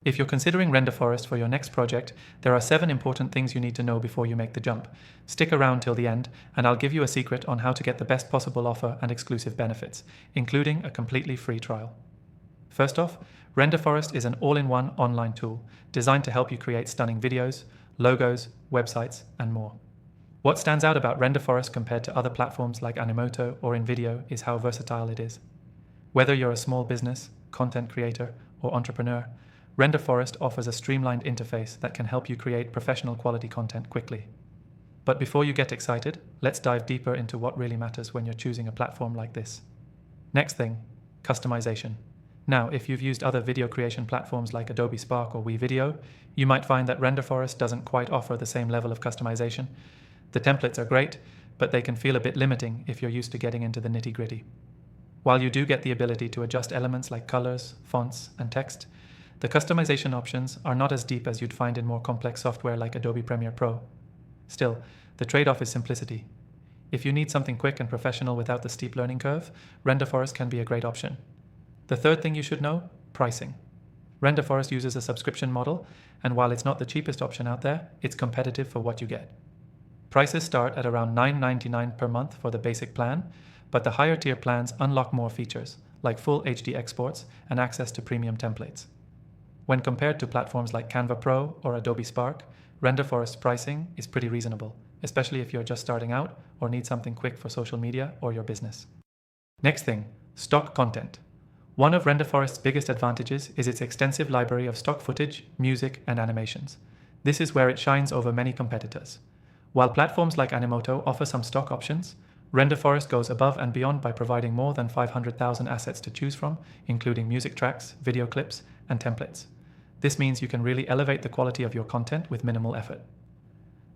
If you're considering Renderforest for your next project, there are 7 important things you need to know before you make the jump. Stick around till the end, and I'll give you a secret on how to get the best possible offer and exclusive benefits, including a completely free trial. First off, Renderforest is an all-in-one online tool designed to help you create stunning videos, logos, websites, and more. What stands out about Renderforest compared to other platforms like Animoto or InVideo is how versatile it is. Whether you're a small business, content creator, or entrepreneur, Renderforest offers a streamlined interface that can help you create professional quality content quickly. But before you get excited, let's dive deeper into what really matters when you're choosing a platform like this. Next thing, customization. Now, if you've used other video creation platforms like Adobe Spark or WeVideo, you might find that Renderforest doesn't quite offer the same level of customization. The templates are great, but they can feel a bit limiting if you're used to getting into the nitty-gritty. While you do get the ability to adjust elements like colors, fonts, and text, the customization options are not as deep as you'd find in more complex software like Adobe Premiere Pro. Still, the trade-off is simplicity. If you need something quick and professional without the steep learning curve, Renderforest can be a great option. The third thing you should know, pricing. Renderforest uses a subscription model, and while it's not the cheapest option out there, it's competitive for what you get. Prices start at around $9.99 per month for the basic plan, but the higher tier plans unlock more features, like full HD exports and access to premium templates. When compared to platforms like Canva Pro or Adobe Spark, Renderforest's pricing is pretty reasonable, especially if you're just starting out or need something quick for social media or your business. Next thing, stock content. One of Renderforest's biggest advantages is its extensive library of stock footage, music, and animations. This is where it shines over many competitors. While platforms like Animoto offer some stock options, Renderforest goes above and beyond by providing more than 500,000 assets to choose from, including music tracks, video clips, and templates. This means you can really elevate the quality of your content with minimal effort.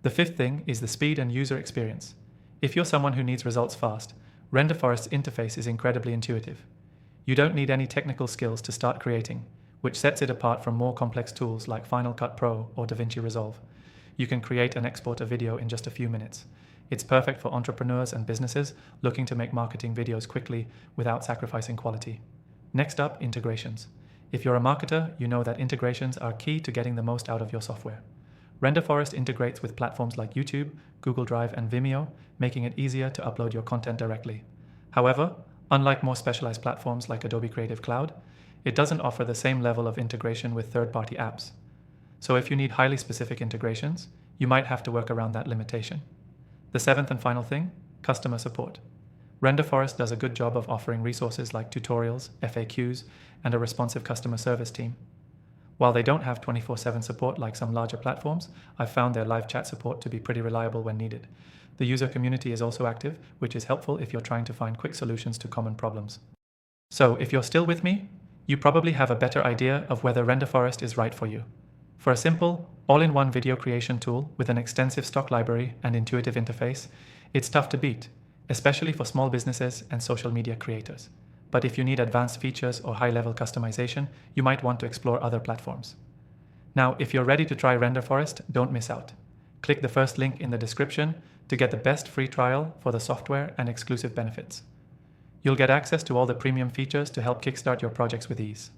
The fifth thing is the speed and user experience. If you're someone who needs results fast, Renderforest's interface is incredibly intuitive. You don't need any technical skills to start creating, which sets it apart from more complex tools like Final Cut Pro or DaVinci Resolve. You can create and export a video in just a few minutes. It's perfect for entrepreneurs and businesses looking to make marketing videos quickly without sacrificing quality. Next up, integrations. If you're a marketer, you know that integrations are key to getting the most out of your software. Renderforest integrates with platforms like YouTube, Google Drive, and Vimeo, making it easier to upload your content directly. However, unlike more specialized platforms like Adobe Creative Cloud, it doesn't offer the same level of integration with third-party apps. So if you need highly specific integrations, you might have to work around that limitation. The seventh and final thing, customer support. Renderforest does a good job of offering resources like tutorials, FAQs, and a responsive customer service team. While they don't have 24/7 support like some larger platforms, I've found their live chat support to be pretty reliable when needed. The user community is also active, which is helpful if you're trying to find quick solutions to common problems. So if you're still with me, you probably have a better idea of whether Renderforest is right for you. For a simple, all-in-one video creation tool with an extensive stock library and intuitive interface, it's tough to beat, especially for small businesses and social media creators. But if you need advanced features or high-level customization, you might want to explore other platforms. Now, if you're ready to try Renderforest, don't miss out. Click the first link in the description to get the best free trial for the software and exclusive benefits. You'll get access to all the premium features to help kickstart your projects with ease.